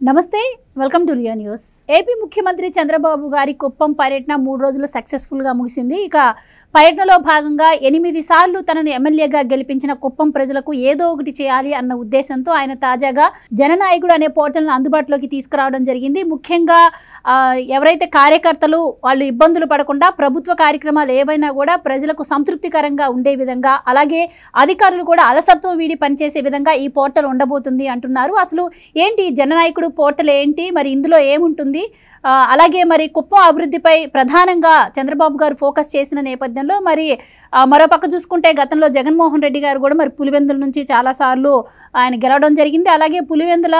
నమస్తే, welcome to Ria news. AP ముఖ్యమంత్రి చంద్రబాబు గారి కుప్పం పర్యటన 3 రోజులు సక్సెస్ఫుల్గా ముగిసింది. ఇక పర్యటనలో భాగంగా 8 సార్లు తనను ఎమ్మెల్యేగా గెలిపించిన కుప్పం ప్రజలకు ఏదో ఒకటి చేయాలి అన్న ఉద్దేశంతో ఆయన తాజాగా జననాయకుడు అనే పోర్టల్ను అందుబాటులోకి తీసుకురావడం జరిగింది. ముఖ్యంగా ఎవరైతే కార్యకర్తలు వాళ్ళు ఇబ్బందులు పడకుండా ప్రభుత్వ కార్యక్రమాలు ఏవైనా కూడా ప్రజలకు సంతృప్తికరంగా ఉండే విధంగా, అలాగే అధికారులు కూడా అలసత్వం వీడి పనిచేసే విధంగా ఈ పోర్టల్ ఉండబోతుంది అంటున్నారు. అసలు ఏంటి జననాయకుడు పోర్టల్ ఏంటి, మరి ఇందులో ఏముంటుంది, అలాగే మరి కుప్పం అభివృద్ధిపై ప్రధానంగా చంద్రబాబు గారు ఫోకస్ చేసిన నేపథ్యంలో మరి మరోపక్క చూసుకుంటే గతంలో జగన్మోహన్ రెడ్డి గారు కూడా మరి పులివెందుల నుంచి చాలాసార్లు ఆయన గెలవడం జరిగింది. అలాగే పులివెందుల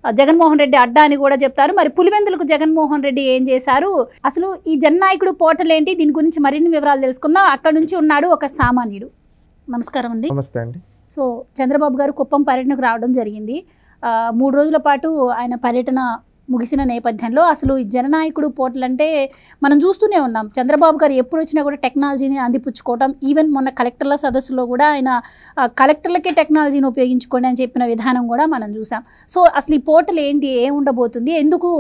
జగన్మోహన్ రెడ్డి అడ్డా అని కూడా చెప్తారు. మరి పులివెందులకు జగన్మోహన్ రెడ్డి ఏం చేశారు, అసలు ఈ జననాయకుడు పోర్టల్ ఏంటి, దీని గురించి మరిన్ని వివరాలు తెలుసుకుందాం. అక్కడ నుంచి ఉన్నాడు ఒక సామాన్యుడు. నమస్కారం అండి. నమస్తే అండి. సో చంద్రబాబు గారు కుప్పం పర్యటనకు రావడం జరిగింది. 3 రోజుల పాటు ఆయన పర్యటన ముగిసిన నేపథ్యంలో అసలు ఈ జననాయకుడు పోర్టల్ అంటే మనం చూస్తూనే ఉన్నాం. చంద్రబాబు గారు ఎప్పుడు వచ్చినా కూడా టెక్నాలజీని అందిపుచ్చుకోవడం, ఈవెన్ మొన్న కలెక్టర్ల సదస్సులో కూడా ఆయన కలెక్టర్లకే టెక్నాలజీని ఉపయోగించుకోండి అని చెప్పిన విధానం కూడా మనం చూసాం. సో అసలు ఈ పోర్టల్ ఏంటి, ఏముండబోతుంది, ఎందుకు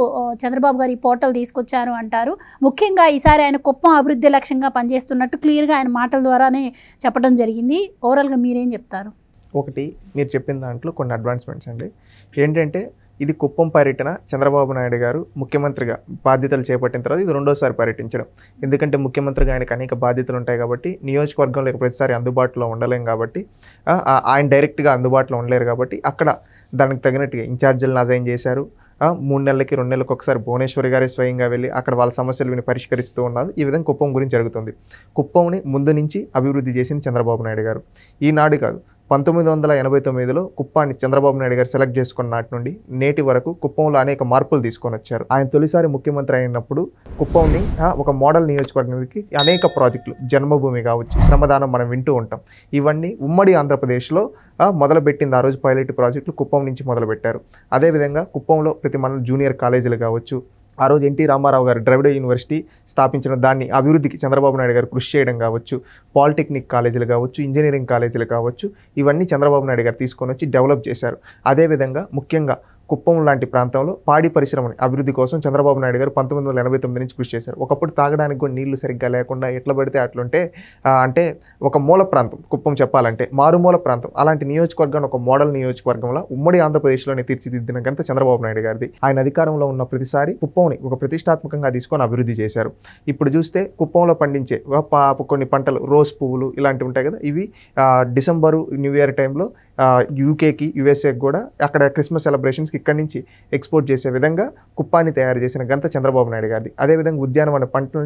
చంద్రబాబు గారు ఈ పోర్టల్ తీసుకొచ్చారు అంటారు. ముఖ్యంగా ఈసారి ఆయన కుప్పం అభివృద్ధి లక్ష్యంగా పనిచేస్తున్నట్టు క్లియర్గా ఆయన మాటల ద్వారానే చెప్పడం జరిగింది. ఓవరాల్గా మీరేం చెప్తారు? ఒకటి, మీరు చెప్పిన దాంట్లో కొన్ని అడ్వాన్స్మెంట్స్ అండి. ఏంటంటే ఇది కుప్పం పర్యటన చంద్రబాబు నాయుడు గారు ముఖ్యమంత్రిగా బాధ్యతలు చేపట్టిన తర్వాత ఇది 2వ పర్యటించడం. ఎందుకంటే ముఖ్యమంత్రిగా ఆయనకు అనేక బాధ్యతలు ఉంటాయి కాబట్టి, నియోజకవర్గంలో ప్రతిసారి అందుబాటులో ఉండలేం కాబట్టి, ఆయన డైరెక్ట్గా అందుబాటులో ఉండలేరు కాబట్టి అక్కడ దానికి తగినట్టుగా ఇన్ఛార్జీలను అజైన్ చేశారు. 3 నెలలకి 2 నెలలకు ఒకసారి భువనేశ్వరి గారే స్వయంగా వెళ్ళి అక్కడ వాళ్ళ సమస్యలు విని పరిష్కరిస్తూ ఉన్నారు. ఈ విధంగా కుప్పం గురించి జరుగుతుంది. కుప్పంని ముందు నుంచి అభివృద్ధి చేసింది చంద్రబాబు నాయుడు గారు. ఈనాడు కాదు, 1989లో కుప్పాన్ని చంద్రబాబు నాయుడు గారు సెలెక్ట్ చేసుకున్న నాటి నుండి నేటి వరకు కుప్పంలో అనేక మార్పులు తీసుకొని వచ్చారు. ఆయన తొలిసారి ముఖ్యమంత్రి అయినప్పుడు కుప్పంని ఒక మోడల్ నియోజకవర్గానికి అనేక ప్రాజెక్టులు, జన్మభూమి కావచ్చు, శ్రమదానం మనం వింటూ ఉంటాం. ఇవన్నీ ఉమ్మడి ఆంధ్రప్రదేశ్లో మొదలుపెట్టింది. ఆ రోజు పైలట్ ప్రాజెక్టులు కుప్పం నుంచి మొదలుపెట్టారు. అదేవిధంగా కుప్పంలో ప్రతి మండలం జూనియర్ కాలేజీలు కావచ్చు, ఆ రోజు ఎన్టీ రామారావు గారు ద్రవిడ యూనివర్సిటీ స్థాపించడం, దాన్ని అభివృద్ధికి చంద్రబాబు నాయుడు గారు కృషి చేయడం కావచ్చు, పాలిటెక్నిక్ కాలేజీలు కావచ్చు, ఇంజనీరింగ్ కాలేజీలు కావచ్చు, ఇవన్నీ చంద్రబాబు నాయుడు గారు తీసుకొని వచ్చి డెవలప్ చేశారు. అదేవిధంగా ముఖ్యంగా కుప్పం లాంటి ప్రాంతంలో పాడి పరిశ్రమని అభివృద్ధి కోసం చంద్రబాబు నాయుడు గారు 1989 నుంచి కృషి చేశారు. ఒకప్పుడు తాగడానికి కూడా నీళ్లు సరిగ్గా లేకుండా ఎట్లా పడితే అట్లుంటే, అంటే ఒక మూల ప్రాంతం కుప్పం చెప్పాలంటే, మారుమూల ప్రాంతం. అలాంటి నియోజకవర్గాన్ని ఒక మోడల్ నియోజకవర్గంలో ఉమ్మడి ఆంధ్రప్రదేశ్లోనే తీర్చిదిద్దిన ఘనత చంద్రబాబు నాయుడు గారిది. ఆయన అధికారంలో ఉన్న ప్రతిసారి కుప్పంని ఒక ప్రతిష్టాత్మకంగా తీసుకొని అభివృద్ధి చేశారు. ఇప్పుడు చూస్తే కుప్పంలో పండించే కొన్ని పంటలు, రోజ్ పువ్వులు ఇలాంటివి ఉంటాయి కదా, ఇవి డిసెంబరు న్యూ ఇయర్ టైంలో యూకేకి, యుఎస్ఏకి కూడా అక్కడ క్రిస్మస్ సెలబ్రేషన్స్కి ఇక్కడి నుంచి ఎక్స్పోర్ట్ చేసే విధంగా కుప్పాన్ని తయారు చేసిన ఘనత చంద్రబాబు నాయుడు గారిది. అదేవిధంగా ఉద్యానవన పంటలు,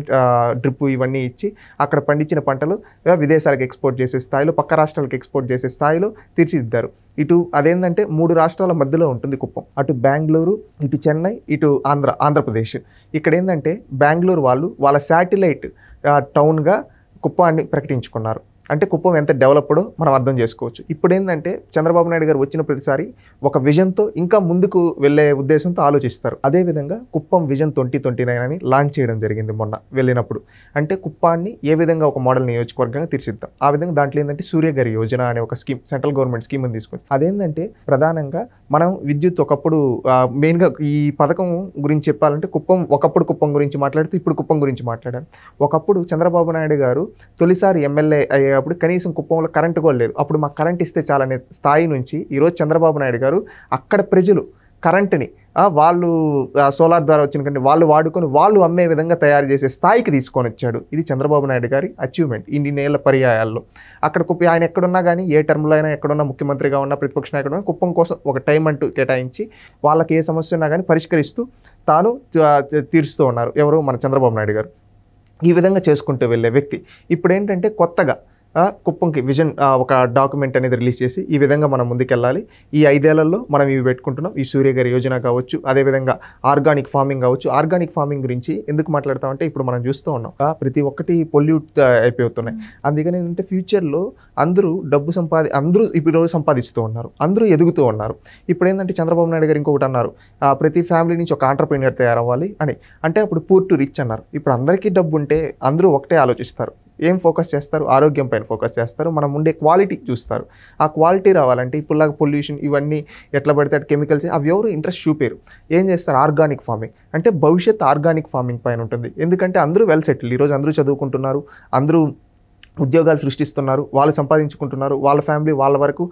డ్రిప్ ఇవన్నీ ఇచ్చి అక్కడ పండించిన పంటలు విదేశాలకు ఎక్స్పోర్ట్ చేసే స్థాయిలో, పక్క రాష్ట్రాలకు ఎక్స్పోర్ట్ చేసే స్థాయిలో తీర్చిదిద్దారు. ఇటు అదేంటంటే 3 రాష్ట్రాల మధ్యలో ఉంటుంది కుప్పం. అటు బెంగళూరు, ఇటు చెన్నై, ఇటు ఆంధ్రప్రదేశ్. ఇక్కడ ఏంటంటే బెంగళూరు వాళ్ళు వాళ్ళ శాటిలైట్ టౌన్గా కుప్పాన్ని ప్రకటించుకున్నారు. అంటే కుప్పం ఎంత డెవలప్డో మనం అర్థం చేసుకోవచ్చు. ఇప్పుడు ఏంటంటే చంద్రబాబు నాయుడు గారు వచ్చిన ప్రతిసారి ఒక విజన్తో ఇంకా ముందుకు వెళ్ళే ఉద్దేశంతో ఆలోచిస్తారు. అదేవిధంగా కుప్పం విజన్ 2029 అని లాంచ్ చేయడం జరిగింది మొన్న వెళ్ళినప్పుడు. అంటే కుప్పాన్ని ఏ విధంగా ఒక మోడల్ నియోజకవర్గంగా తీర్చిద్దాం. ఆ విధంగా దాంట్లో ఏంటంటే సూర్యగారి యోజన అనే ఒక స్కీమ్, సెంట్రల్ గవర్నమెంట్ స్కీమ్ అని తీసుకొచ్చి, అదేంటంటే ప్రధానంగా మనం విద్యుత్ ఒకప్పుడు మెయిన్గా ఈ పథకం గురించి చెప్పాలంటే ఒకప్పుడు కుప్పం గురించి మాట్లాడుతూ ఇప్పుడు కుప్పం గురించి మాట్లాడారు. ఒకప్పుడు చంద్రబాబు నాయుడు గారు తొలిసారి ఎమ్మెల్యే అప్పుడు కనీసం కుప్పంలో కరెంటు కూడా లేదు. అప్పుడు మాకు కరెంట్ ఇస్తే చాలనే స్థాయి నుంచి ఈరోజు చంద్రబాబు నాయుడు గారు అక్కడ ప్రజలు కరెంటుని వాళ్ళు సోలార్ ద్వారా వచ్చిన కంటే వాళ్ళు వాడుకొని వాళ్ళు అమ్మే విధంగా తయారు చేసే స్థాయికి తీసుకొని వచ్చాడు. ఇది చంద్రబాబు నాయుడు గారి అచీవ్మెంట్ ఇన్ని నెలల పర్యాయాల్లో. అక్కడ ఆయన ఎక్కడున్నా కానీ, ఏ టర్మ్లో అయినా ఎక్కడున్నా, ముఖ్యమంత్రిగా ఉన్నా, ప్రతిపక్ష నాయకుడు ఉన్నా, కుప్పం కోసం ఒక టైం అంటూ కేటాయించి వాళ్ళకి ఏ సమస్య ఉన్నా కానీ పరిష్కరిస్తూ తాను తీరుస్తూ ఉన్నారు. ఎవరు? మన చంద్రబాబు నాయుడు గారు. ఈ విధంగా చేసుకుంటూ వెళ్ళే వ్యక్తి. ఇప్పుడు ఏంటంటే కొత్తగా కుప్పంకి విజన్ ఒక డాక్యుమెంట్ అనేది రిలీజ్ చేసి ఈ విధంగా మనం ముందుకెళ్ళాలి, ఈ 5 ఏళ్లలో మనం ఇవి పెట్టుకుంటున్నాం, ఈ సూర్యగారి యోజన కావచ్చు, అదేవిధంగా ఆర్గానిక్ ఫార్మింగ్ కావచ్చు. ఆర్గానిక్ ఫార్మింగ్ గురించి ఎందుకు మాట్లాడతామంటే ఇప్పుడు మనం చూస్తూ ఉన్నాం ప్రతి ఒక్కటి పొల్యూట్ అయిపోతున్నాయి. అందుకని ఏంటంటే ఫ్యూచర్లో అందరూ అందరూ ఇప్పుడు సంపాదిస్తూ ఉన్నారు, అందరూ ఎదుగుతూ ఉన్నారు. ఇప్పుడు ఏంటంటే చంద్రబాబు నాయుడు గారు ఇంకొకటి అన్నారు, ప్రతి ఫ్యామిలీ నుంచి ఒక ఆంటర్‌ప్రెన్యూర్ తయారవ్వాలి అని. అంటే అప్పుడు పూర్ టు రిచ్ అన్నారు. ఇప్పుడు అందరికీ డబ్బు ఉంటే అందరూ ఒకటే ఆలోచిస్తారు. ఏం ఫోకస్ చేస్తారు? ఆరోగ్యం పైన ఫోకస్ చేస్తారు. మనం ఉండే క్వాలిటీ చూస్తారు. ఆ క్వాలిటీ రావాలంటే ఇప్పుడులాగా పొల్యూషన్ ఇవన్నీ ఎట్లా పడితే కెమికల్స్ అవి ఎవరు ఇంట్రెస్ట్ చూపారు. ఏం చేస్తారు? ఆర్గానిక్ ఫార్మింగ్ అంటే భవిష్యత్ ఆర్గానిక్ ఫార్మింగ్ పైన ఉంటుంది. ఎందుకంటే అందరూ వెల్ సెటిల్, ఈరోజు అందరూ చదువుకుంటున్నారు, అందరూ ఉద్యోగాలు సృష్టిస్తున్నారు, వాళ్ళు సంపాదించుకుంటున్నారు, వాళ్ళ ఫ్యామిలీ వాళ్ళ వరకు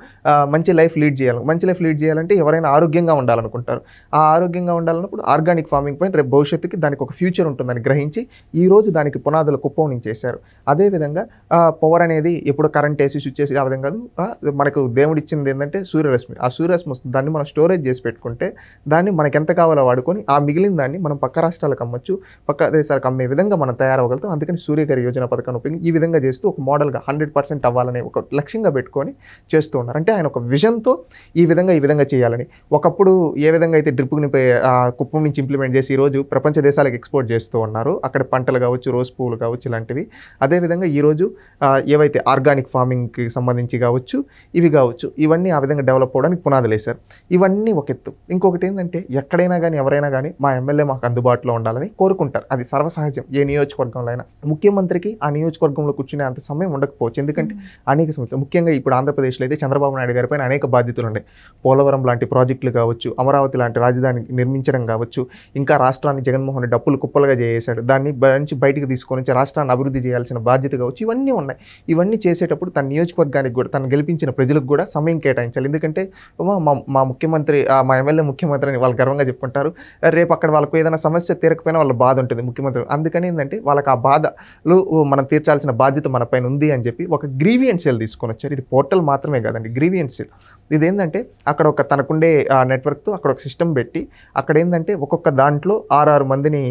మంచి లైఫ్ లీడ్ చేయాలి. మంచి లైఫ్ లీడ్ చేయాలంటే ఎవరైనా ఆరోగ్యంగా ఉండాలనుకుంటారు. ఆ ఆరోగ్యంగా ఉండాలన్నప్పుడు ఆర్గానిక్ ఫార్మింగ్ పైన రేపు భవిష్యత్తుకి దానికి ఒక ఫ్యూచర్ ఉంటుందని గ్రహించి ఈరోజు దానికి పునాదుల కుప్పం నుంచి చేశారు. అదేవిధంగా పవర్ అనేది ఎప్పుడు కరెంట్ వేసి స్విచ్ చేసి ఆ విధంగా కాదు. మనకు దేవుడు ఇచ్చింది ఏంటంటే సూర్యరశ్మి. ఆ సూర్యరశ్మి వస్తుంది, దాన్ని మనం స్టోరేజ్ చేసి పెట్టుకుంటే దాన్ని మనకి ఎంత కావాలో వాడుకొని ఆ మిగిలిన దాన్ని మనం పక్క రాష్ట్రాలకు అమ్మొచ్చు, పక్క దేశాలకు అమ్మే విధంగా మనం తయారవగలుగుతాం. అందుకని సూర్యగారి యోజన పథకాన్ని ఉపయోగించి ఈ విధంగా చేస్తూ ఒక మోడల్గా 100% అవ్వాలని ఒక లక్ష్యంగా పెట్టుకొని చేస్తూ ఉన్నారు. అంటే ఆయన ఒక విజన్తో ఈ విధంగా చేయాలని. ఒకప్పుడు ఏ విధంగా అయితే డ్రిప్ని కుప్పం నుంచి ఇంప్లిమెంట్ చేసి ఈరోజు ప్రపంచ దేశాలకు ఎక్స్పోర్ట్ చేస్తూ ఉన్నారు, అక్కడ పంటలు కావచ్చు, రోజ్ పువ్వులు కావచ్చు, ఇలాంటివి. అదేవిధంగా ఈరోజు ఏవైతే ఆర్గానిక్ ఫార్మింగ్కి సంబంధించి కావచ్చు, ఇవి కావచ్చు, ఇవన్నీ ఆ విధంగా డెవలప్ అవ్వడానికి పునాదులు వేశారు. ఇవన్నీ ఒక ఎత్తు. ఇంకొకటి ఏంటంటే ఎక్కడైనా కానీ ఎవరైనా కానీ మా ఎమ్మెల్యే మాకు అందుబాటులో ఉండాలని కోరుకుంటారు. అది సర్వసహజం ఏ నియోజకవర్గంలో అయినా. ముఖ్యమంత్రికి ఆ నియోజకవర్గంలో కూర్చునే అంత సమయం ఉండకపోవచ్చు. ఎందుకంటే అనేక సమస్యలు, ముఖ్యంగా ఇప్పుడు ఆంధ్రప్రదేశ్లో అయితే చంద్రబాబు నాయుడు గారి పైన అనేక బాధ్యతలు ఉన్నాయి. పోలవరం లాంటి ప్రాజెక్టులు కావచ్చు, అమరావతి లాంటి రాజధాని నిర్మించడం కావచ్చు, ఇంకా రాష్ట్రాన్ని జగన్మోహన్ రెడ్డి డప్పులు కుప్పలుగా చేసేశాడు, దాన్ని నుంచి బయటకు తీసుకొని రాష్ట్రాన్ని అభివృద్ధి చేయాల్సిన బాధ్యత కావచ్చు, ఇవన్నీ ఉన్నాయి. ఇవన్నీ చేసేటప్పుడు తన నియోజకవర్గానికి కూడా, తను గెలిపించిన ప్రజలకు కూడా సమయం కేటాయించాలి. ఎందుకంటే మా ముఖ్యమంత్రి, మా ఎమ్మెల్యే ముఖ్యమంత్రి అని వాళ్ళు గర్వంగా చెప్పుకుంటారు. రేపు అక్కడ వాళ్ళకు ఏదైనా సమస్య తీరకపోయినా వాళ్ళ బాధ ఉంటుంది ముఖ్యమంత్రి. అందుకని ఏంటంటే వాళ్ళకి ఆ బాధలు మనం తీర్చాల్సిన బాధ్యత మన పైన ఉంది అని చెప్పి ఒక గ్రీవియన్స్ సెల్ తీసుకొని వచ్చారు. ఇది పోర్టల్ మాత్రమే కాదండి, గ్రీవియన్స్ సెల్. ఇదేంటంటే అక్కడ ఒక తనకుండే నెట్వర్క్తో అక్కడ ఒక సిస్టమ్ పెట్టి అక్కడ ఏంటంటే ఒక్కొక్క దాంట్లో 6 మందిని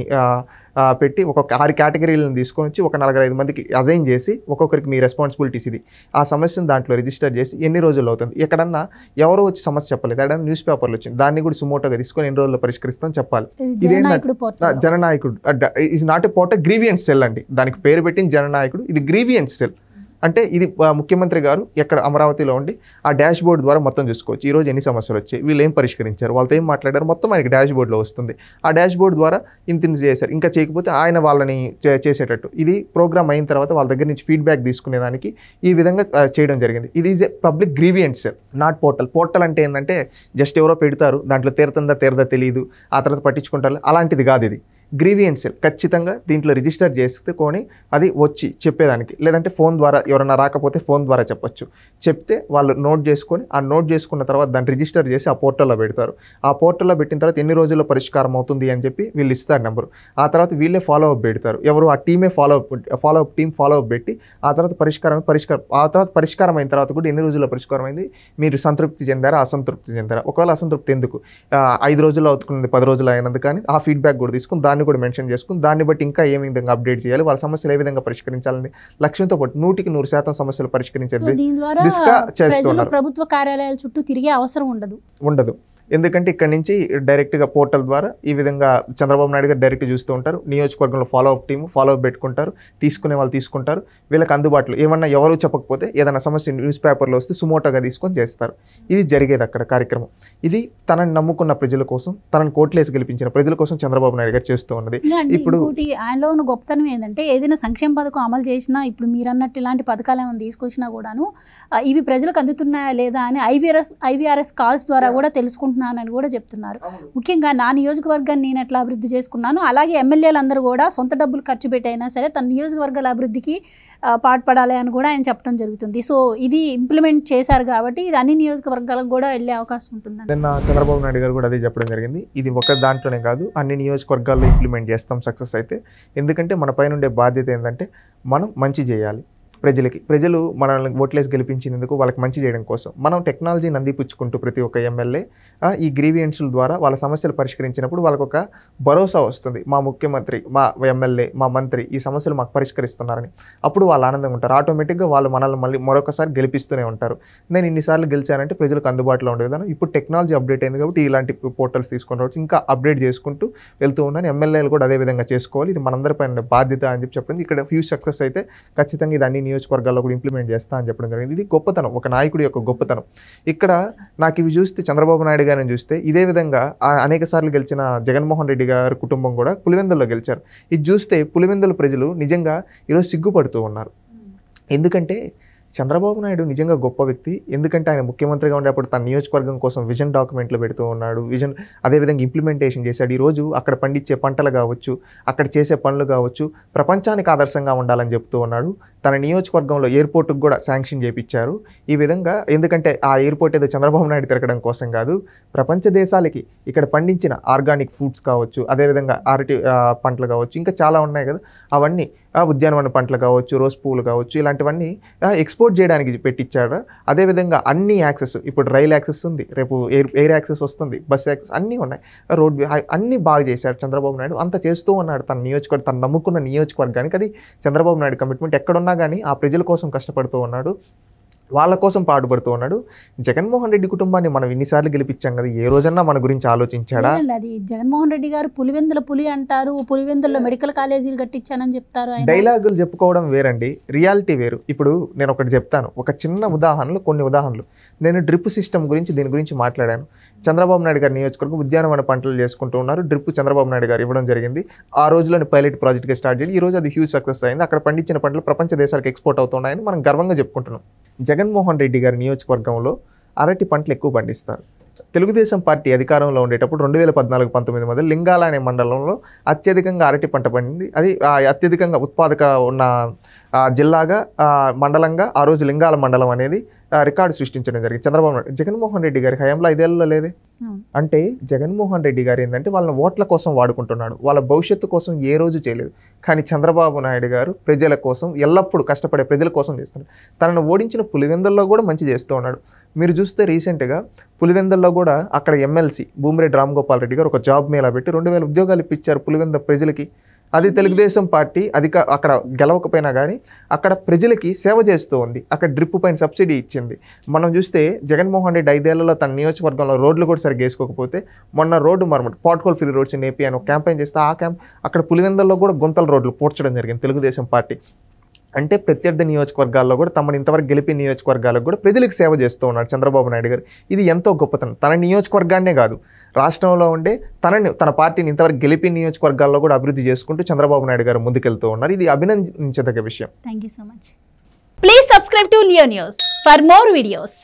పెట్టి ఒక్కొక్క 6 కేటగిరీలను తీసుకొని వచ్చి ఒక 4-5 మందికి అజైన్ చేసి ఒక్కొక్కరికి మీ రెస్పాన్సిబిలిటీస్ ఇది, ఆ సమస్యను దాంట్లో రిజిస్టర్ చేసి ఎన్ని రోజుల్లో అవుతుంది, ఎక్కడన్నా ఎవరో వచ్చి సమస్య చెప్పలేదు, ఎక్కడ న్యూస్ పేపర్లు వచ్చింది, దాన్ని కూడా సుమోటోగా తీసుకొని ఎన్ని రోజుల్లో పరిష్కరిస్తాం చెప్పాలి. Jananayakudu is not a portal, grievance cell అండి. దానికి పేరు పెట్టిన జననాయకుడు, ఇది గ్రీవియన్స్ సెల్. అంటే ఇది ముఖ్యమంత్రి గారు ఎక్కడ అమరావతిలో ఉండి ఆ డాష్ బోర్డ్ ద్వారా మొత్తం చూసుకోవచ్చు. ఈరోజు ఎన్ని సమస్యలు వచ్చాయి, వీళ్ళు ఏం పరిష్కరించారు, వాళ్ళతో ఏం మాట్లాడారు, మొత్తం ఆయనకి డాష్ బోర్డ్లో వస్తుంది. ఆ డాష్ బోర్డ్ ద్వారా ఇంత చేశారు, ఇంకా చేయకపోతే ఆయన వాళ్ళని చేసేటట్టు. ఇది ప్రోగ్రామ్ అయిన తర్వాత వాళ్ళ దగ్గర నుంచి ఫీడ్బ్యాక్ తీసుకునేదానికి ఈ విధంగా చేయడం జరిగింది. ఇది is a public grievance cell, not portal. Portal అంటే ఏంటంటే జస్ట్ ఎవరో పెడతారు, దాంట్లో తీరదా తెలియదు, ఆ తర్వాత పట్టించుకుంటారు, అలాంటిది కాదు. ఇది గ్రీవియన్స్ సెల్. ఖచ్చితంగా దీంట్లో రిజిస్టర్ చేసుకొని అది వచ్చి చెప్పేదానికి, లేదంటే ఫోన్ ద్వారా ఎవరైనా రాకపోతే ఫోన్ ద్వారా చెప్పొచ్చు. చెప్తే వాళ్ళు నోట్ చేసుకొని ఆ నోట్ చేసుకున్న తర్వాత దాన్ని రిజిస్టర్ చేసి ఆ పోర్టల్లో పెడతారు. ఆ పోర్టల్లో పెట్టిన తర్వాత ఎన్ని రోజుల్లో పరిష్కారం అవుతుంది అని చెప్పి వీళ్ళు ఇస్తారు నెంబరు. ఆ తర్వాత వీళ్ళే ఫాలో అప్ పెడతారు. ఎవరు ఆ టీమే follow up team follow up పెట్టి ఆ తర్వాత పరిష్కారం అయిన తర్వాత కూడా ఎన్ని రోజుల్లో పరిష్కారం అయింది, మీరు సంతృప్తి చెందారా, అసంతృప్తి చెందారా, ఒకవేళ అసంతృప్తి ఎందుకు 5 రోజుల్లో అవుతుంది 10 రోజులు అయినందుకు కానీ ఆ ఫీడ్బ్యాక్ కూడా తీసుకుని దాన్ని కూడా మెన్షన్ చేసుకుని దాన్ని బట్టి ఇంకా ఏ విధంగా అప్డేట్ చేయాలి, వాళ్ళ సమస్యలు ఏ విధంగా పరిష్కరించాలని లక్ష్యంతో పాటు 100% సమస్యలు పరిష్కరించేది దిశగా చేస్తున్నారు. ప్రభుత్వ కార్యాలయాల చుట్టూ తిరిగే అవసరం ఉండదు. ఎందుకంటే ఇక్కడ నుంచి డైరెక్ట్గా పోర్టల్ ద్వారా ఈ విధంగా చంద్రబాబు నాయుడు గారు డైరెక్ట్ చూస్తూ ఉంటారు. నియోజకవర్గంలో ఫాలో అప్ పెట్టుకుంటారు, తీసుకునే వాళ్ళు తీసుకుంటారు. వీళ్ళకి అందుబాటులో ఏమన్నా ఎవరు చెప్పకపోతే ఏదైనా సమస్య న్యూస్ పేపర్లో వస్తే సుమోటోగా తీసుకొని చేస్తారు. ఇది జరిగేది అక్కడ కార్యక్రమం. ఇది తనని నమ్ముకున్న ప్రజల కోసం, తనని కోట్లేసి గెలిపించిన ప్రజల కోసం చంద్రబాబు నాయుడు గారు చేస్తూ ఉన్నది. ఇప్పుడు ఆయనలో ఉన్న గొప్పతనం ఏంటంటే ఏదైనా సంక్షేమ పథకం అమలు చేసినా, ఇప్పుడు మీరు అన్నట్టు ఇలాంటి పథకాలు ఏమైనా తీసుకొచ్చినా కూడాను ఇవి ప్రజలకు అందుతున్నాయా లేదా అని ఐవీఆర్ఎస్ కాల్స్ ద్వారా కూడా తెలుసుకుంటున్నానని కూడా చెప్తున్నారు. ముఖ్యంగా నా నియోజకవర్గాన్ని నేను ఎట్లా అభివృద్ధి చేసుకున్నాను, అలాగే ఎమ్మెల్యేలు అందరూ కూడా సొంత డబ్బులు ఖర్చు పెట్టైనా సరే తన నియోజకవర్గాల అభివృద్ధికి పాటుపడాలి అని కూడా ఆయన చెప్పడం జరుగుతుంది. సో ఇది ఇంప్లిమెంట్ చేశారు కాబట్టి ఇది అన్ని నియోజకవర్గాలకు కూడా వెళ్ళే అవకాశం ఉంటుంది. చంద్రబాబు నాయుడు గారు కూడా అదే చెప్పడం జరిగింది. ఇది ఒక దాంట్లోనే కాదు, అన్ని నియోజకవర్గాల్లో ఇంప్లిమెంట్ చేస్తాం సక్సెస్ అయితే. ఎందుకంటే మన పైన ఉండే బాధ్యత ఏంటంటే మనం మంచి చేయాలి ప్రజలకి. ప్రజలు మనల్ని ఓట్లేసి గెలిపించినందుకు వాళ్ళకి మంచి చేయడం కోసం మనం టెక్నాలజీని అందిపుచ్చుకుంటూ ప్రతి ఒక్క ఎమ్మెల్యే ఈ గ్రీవియన్స్ల ద్వారా వాళ్ళ సమస్యలు పరిష్కరించినప్పుడు వాళ్ళకు ఒక భరోసా వస్తుంది. మా ముఖ్యమంత్రి, మా ఎమ్మెల్యే, మా మంత్రి ఈ సమస్యలు మాకు పరిష్కరిస్తున్నారని. అప్పుడు వాళ్ళు ఆనందంగా ఉంటారు. ఆటోమేటిక్గా వాళ్ళు మనల్ని మళ్ళీ మరొకసారి గెలిపిస్తూనే ఉంటారు. నేను ఇన్నిసార్లు గెలిచానంటే ప్రజలకు అందుబాటులో ఉండే విధానం. ఇప్పుడు టెక్నాలజీ అప్డేట్ అయింది కాబట్టి ఇలాంటి పోర్టల్స్ తీసుకొని రావచ్చు, ఇంకా అప్డేట్ చేసుకుంటూ వెళ్తూ ఉన్నాను. ఎమ్మెల్యేలు కూడా అదే విధంగా చేసుకోవాలి. ఇది మనందరిపైన బాధ్యత అని చెప్పింది. ఇక్కడ ఫ్యూచర్ సక్సెస్ అయితే ఖచ్చితంగా ఇది అన్ని నియోజకవర్గాల్లో కూడా ఇంప్లిమెంట్ చేస్తా అని చెప్పడం జరిగింది. ఇది గొప్పతనం, ఒక నాయకుడి యొక్క గొప్పతనం. ఇక్కడ నాకు ఇవి చూస్తే చంద్రబాబు నాయుడు గారిని చూస్తే ఇదే విధంగా అనేక సార్లు గెలిచిన జగన్మోహన్ రెడ్డి గారి కుటుంబం కూడా పులివెందుల్లో గెలిచారు. ఇది చూస్తే పులివెందుల ప్రజలు నిజంగా ఈరోజు సిగ్గుపడుతూ ఉన్నారు. ఎందుకంటే చంద్రబాబు నాయుడు నిజంగా గొప్ప వ్యక్తి. ఎందుకంటే ఆయన ముఖ్యమంత్రిగా ఉండేటప్పుడు తన నియోజకవర్గం కోసం విజన్ డాక్యుమెంట్లు పెడుతూ ఉన్నాడు. విజన్ అదేవిధంగా ఇంప్లిమెంటేషన్ చేశాడు. ఈరోజు అక్కడ పండించే పంటలు కావచ్చు, అక్కడ చేసే పనులు కావచ్చు, ప్రపంచానికి ఆదర్శంగా ఉండాలని చెప్తూ ఉన్నాడు. తన నియోజకవర్గంలో ఎయిర్పోర్ట్కి కూడా శాంక్షన్ చేయించారు. ఈ విధంగా ఎందుకంటే ఆ ఎయిర్పోర్ట్ ఏదో చంద్రబాబు నాయుడు తిరగడం కోసం కాదు, ప్రపంచ దేశాలకి ఇక్కడ పండించిన ఆర్గానిక్ ఫుడ్స్ కావచ్చు, అదేవిధంగా అరటి పంటలు కావచ్చు, ఇంకా చాలా ఉన్నాయి కదా, అవన్నీ ఉద్యానవన పంటలు కావచ్చు, రోజ్ పువ్వులు కావచ్చు, ఇలాంటివన్నీ ఎక్స్పోర్ట్ చేయడానికి పెట్టించాడు. అదేవిధంగా అన్ని యాక్సెస్, ఇప్పుడు రైల్ యాక్సెస్ ఉంది, రేపు ఎయిర్ యాక్సెస్ వస్తుంది, బస్ యాక్సెస్ అన్నీ ఉన్నాయి, రోడ్ అన్నీ బాగా చేశాడు చంద్రబాబు నాయుడు. అంత చేస్తూ ఉన్నాడు తన నియోజకవర్గం, తను నమ్ముకున్న నియోజకవర్గానికి. అది చంద్రబాబు నాయుడు కమిట్మెంట్. ఎక్కడున్నా కానీ ఆ ప్రజల కోసం కష్టపడుతూ ఉన్నాడు, వాళ్ళ కోసం పాటుపడుతూ ఉన్నాడు. జగన్మోహన్ రెడ్డి కుటుంబాన్ని మనం ఇన్నిసార్లు గెలిపించాం కదా, ఏ రోజన్నా మన గురించి ఆలోచించాడా? అది జగన్మోహన్ రెడ్డి గారు పులివెందుల పులి అంటారు, పులివెందుల్లో మెడికల్ కాలేజీలు కట్టించానని చెప్తారు. డైలాగులు చెప్పుకోవడం వేరండి, రియాలిటీ వేరు. ఇప్పుడు నేను ఒకటి చెప్తాను, ఒక చిన్న ఉదాహరణలు, కొన్ని ఉదాహరణలు. నేను డ్రిప్ సిస్టమ్ గురించి దీని గురించి మాట్లాడాను. చంద్రబాబు నాయుడు గారి నియోజకవర్గం ఉద్యానవన పంటలు చేసుకుంటూ ఉన్నారు. డ్రిప్ చంద్రబాబు నాయుడు గారు ఇవ్వడం జరిగింది. ఆ రోజులోని పైలట్ ప్రాజెక్ట్గా స్టార్ట్ చేయండి. ఈ రోజు అది హ్యూజ్ సక్సెస్ అయింది. అక్కడ పండించిన పంటలు ప్రపంచ దేశాలకు ఎక్స్పోర్ట్ అవుతున్నాయని మనం గర్వంగా చెప్పుకుంటున్నాం. జగన్మోహన్ రెడ్డి గారి నియోజకవర్గంలో అరటి పంటలు ఎక్కువ పండిస్తారు. తెలుగుదేశం పార్టీ అధికారంలో ఉండేటప్పుడు 2014-19 మధ్య లింగాల అనే మండలంలో అత్యధికంగా అరటి పంట పండింది. అది అత్యధికంగా ఉత్పాదక ఉన్న జిల్లాగా, మండలంగా ఆ రోజు లింగాల మండలం అనేది రికార్డు సృష్టించడం జరిగింది. చంద్రబాబు నాయుడు, జగన్మోహన్ రెడ్డి గారి హయాంలో 5 ఏళ్ళలో లేదే. అంటే జగన్మోహన్ రెడ్డి గారు ఏంటంటే వాళ్ళని ఓట్ల కోసం వాడుకుంటున్నాడు, వాళ్ళ భవిష్యత్తు కోసం ఏ రోజు చేయలేదు. కానీ చంద్రబాబు నాయుడు గారు ప్రజల కోసం, ఎల్లప్పుడూ కష్టపడే ప్రజల కోసం చేస్తున్నాడు. తనను ఓడించిన పులివెందుల్లో కూడా మంచి చేస్తూ ఉన్నాడు. మీరు చూస్తే రీసెంట్గా పులివెందుల్లో కూడా అక్కడ ఎమ్మెల్సీ భూమిరెడ్డి రామ్గోపాల్ రెడ్డి గారు ఒక జాబ్ మేళా పెట్టి 2000 ఉద్యోగాలు ఇప్పించారు పులివెందు ప్రజలకి. అది తెలుగుదేశం పార్టీ అక్కడ గెలవకపోయినా కానీ అక్కడ ప్రజలకి సేవ చేస్తూ ఉంది. అక్కడ డ్రిప్ పైన సబ్సిడీ ఇచ్చింది. మనం చూస్తే జగన్మోహన్ రెడ్డి 5 ఏళ్లలో తన నియోజకవర్గంలో రోడ్లు కూడా సరిగ్గా వేసుకోకపోతే మొన్న రోడ్డు మరమ్మటు pothole free roads in AP అని ఒక క్యాంపెయిన్ చేస్తే అక్కడ పులివెందుల్లో కూడా గుంతల రోడ్లు పూడ్చడం జరిగింది తెలుగుదేశం పార్టీ. అంటే ప్రత్యర్థి నియోజకవర్గాల్లో కూడా తమను ఇంతవరకు గెలిపిన నియోజకవర్గాలకు కూడా ప్రజలకు సేవ చేస్తూ ఉన్నాడు చంద్రబాబు నాయుడు గారు. ఇది ఎంతో గొప్పతనం. తన నియోజకవర్గాన్నే కాదు, రాష్ట్రంలో ఉండే తన పార్టీని ఇంతవరకు గెలిపిన నియోజకవర్గాల్లో కూడా అభివృద్ధి చేసుకుంటూ చంద్రబాబు నాయుడు గారు ముందుకెళ్తూ ఉన్నారు. ఇది అభినందించదగ్గ విషయం. Thank you so much. Please subscribe to Leo news for more videos.